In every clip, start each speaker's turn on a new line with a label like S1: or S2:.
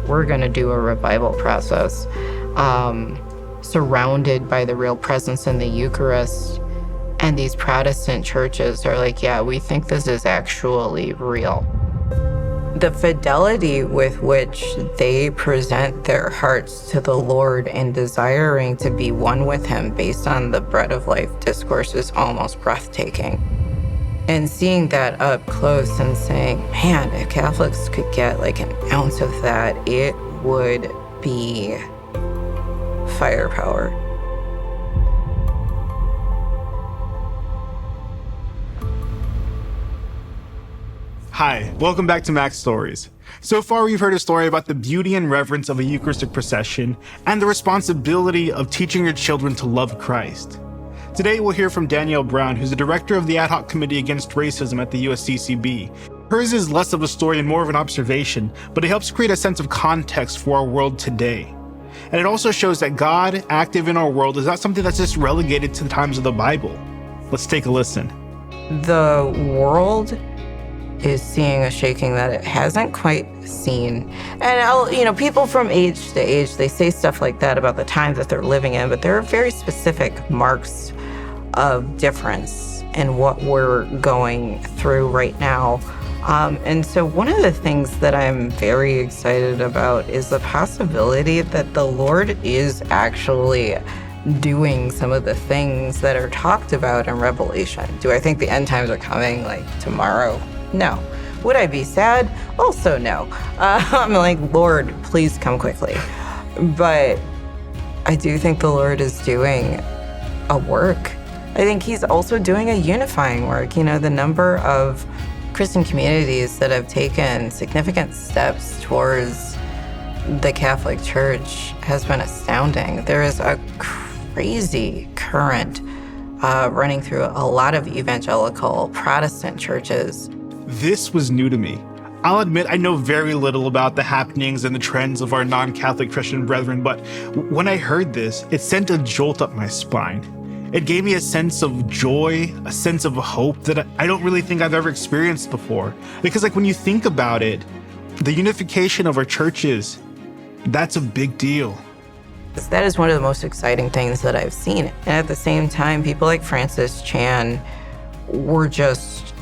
S1: we're going to do a revival process, surrounded by the real presence in the Eucharist. And these Protestant churches are like, yeah, we think this is actually real. The fidelity with which they present their hearts to the Lord and desiring to be one with him based on the bread of life discourse is almost breathtaking. And seeing that up close and saying, man, if Catholics could get like an ounce of that, it would be firepower.
S2: Hi, welcome back to Mac's Stories. So far, we've heard a story about the beauty and reverence of a Eucharistic procession and the responsibility of teaching your children to love Christ. Today, we'll hear from Danielle Brown, who's the director of the Ad Hoc Committee Against Racism at the USCCB. Hers is less of a story and more of an observation, but it helps create a sense of context for our world today. And it also shows that God, active in our world, is not something that's just relegated to the times of the Bible. Let's take a listen.
S1: The world is seeing a shaking that it hasn't quite seen. And people from age to age, they say stuff like that about the times that they're living in, but there are very specific marks of difference in what we're going through right now. And so one of the things that I'm very excited about is the possibility that the Lord is actually doing some of the things that are talked about in Revelation. Do I think the end times are coming like tomorrow? No. Would I be sad? Also no. I'm like, Lord, please come quickly. But I do think the Lord is doing a work. I think he's also doing a unifying work. The number of Christian communities that have taken significant steps towards the Catholic Church has been astounding. There is a crazy current running through a lot of evangelical Protestant churches.
S2: This was new to me. I'll admit I know very little about the happenings and the trends of our non-Catholic Christian brethren, but when I heard this, it sent a jolt up my spine. It gave me a sense of joy, a sense of hope that I don't really think I've ever experienced before. Because when you think about it, the unification of our churches, that's a big deal.
S1: That is one of the most exciting things that I've seen. And at the same time, people like Francis Chan were just,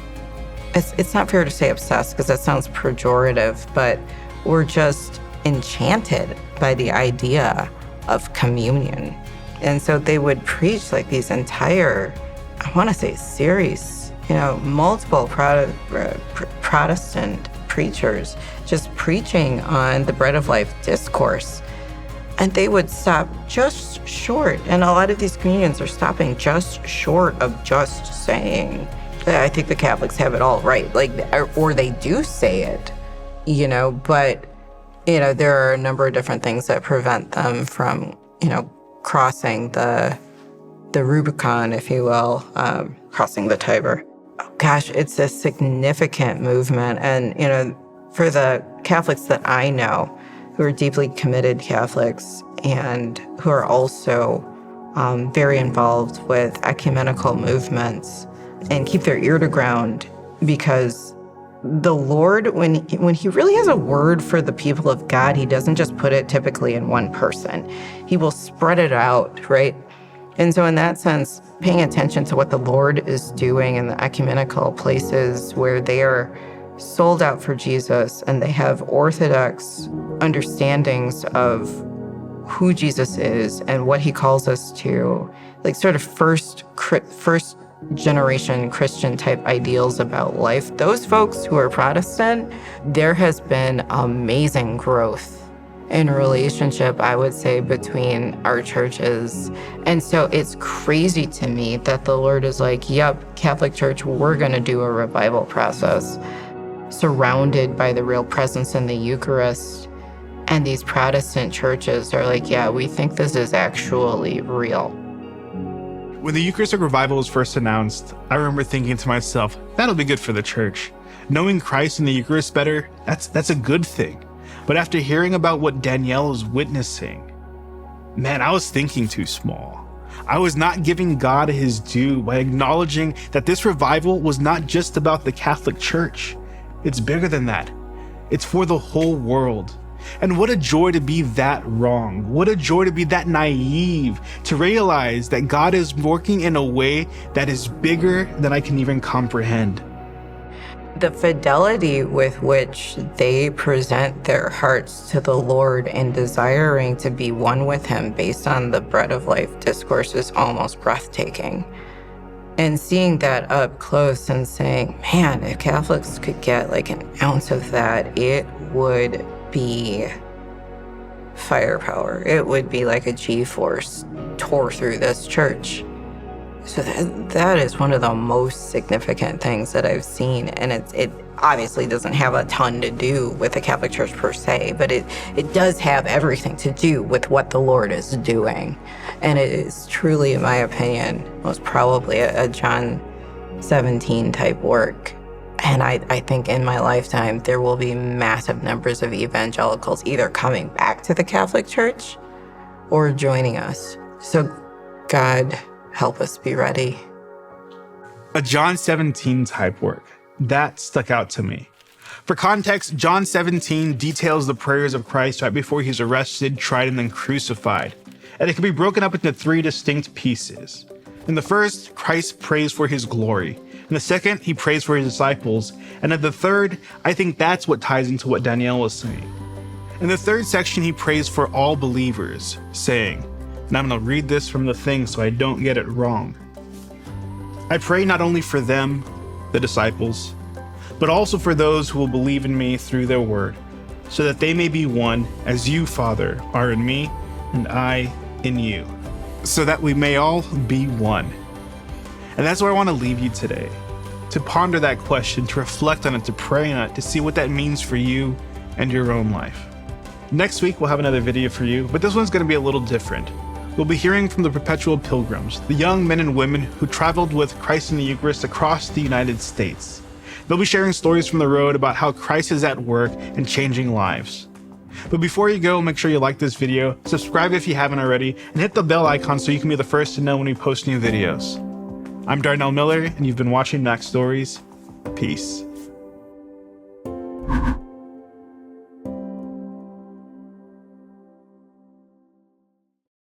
S1: it's not fair to say obsessed because that sounds pejorative, but we're just enchanted by the idea of communion. And so they would preach like these entire, I want to say series, multiple Protestant preachers just preaching on the bread of life discourse. And they would stop just short. And a lot of these communions are stopping just short of just saying, I think the Catholics have it all right. Or they do say it, but, there are a number of different things that prevent them from, crossing the Rubicon, if you will, crossing the Tiber. Oh, gosh, it's a significant movement. And, for the Catholics that I know, who are deeply committed Catholics and who are also very involved with ecumenical movements and keep their ear to ground, because the Lord, when he really has a word for the people of God, he doesn't just put it typically in one person. He will spread it out, right? And so in that sense, paying attention to what the Lord is doing in the ecumenical places where they are sold out for Jesus and they have orthodox understandings of who Jesus is and what he calls us to, like sort of first generation Christian type ideals about life. Those folks who are Protestant, there has been amazing growth in relationship, I would say, between our churches. And so it's crazy to me that the Lord is like, yep, Catholic Church, we're going to do a revival process surrounded by the real presence in the Eucharist. And these Protestant churches are like, yeah, we think this is actually real.
S2: When the Eucharistic Revival was first announced, I remember thinking to myself, that'll be good for the church. Knowing Christ and the Eucharist better, that's a good thing. But after hearing about what Danielle was witnessing, man, I was thinking too small. I was not giving God his due by acknowledging that this revival was not just about the Catholic Church. It's bigger than that. It's for the whole world. And what a joy to be that wrong. What a joy to be that naive, to realize that God is working in a way that is bigger than I can even comprehend.
S1: The fidelity with which they present their hearts to the Lord and desiring to be one with Him based on the bread of life discourse is almost breathtaking. And seeing that up close and saying, man, if Catholics could get like an ounce of that, it would be firepower. It would be like a G-force tore through this church. So that is one of the most significant things that I've seen. And it obviously doesn't have a ton to do with the Catholic Church per se, but it does have everything to do with what the Lord is doing. And it is truly, in my opinion, most probably a John 17 type work. And I think in my lifetime, there will be massive numbers of evangelicals either coming back to the Catholic Church or joining us. So God, help us be ready.
S2: A John 17 type work. That stuck out to me. For context, John 17 details the prayers of Christ right before he's arrested, tried, and then crucified. And it can be broken up into three distinct pieces. In the first, Christ prays for his glory. In the second, he prays for his disciples. And in the third, I think that's what ties into what Danielle was saying. In the third section, he prays for all believers, saying, and I'm going to read this from the thing so I don't get it wrong. I pray not only for them, the disciples, but also for those who will believe in me through their word, so that they may be one as you, Father, are in me and I in you, so that we may all be one. And that's where I want to leave you today, to ponder that question, to reflect on it, to pray on it, to see what that means for you and your own life. Next week, we'll have another video for you, but this one's going to be a little different. We'll be hearing from the perpetual pilgrims, the young men and women who traveled with Christ in the Eucharist across the United States. They'll be sharing stories from the road about how Christ is at work and changing lives. But before you go, make sure you like this video, subscribe if you haven't already, and hit the bell icon so you can be the first to know when we post new videos. I'm Darnell Miller, and you've been watching Max Stories. Peace.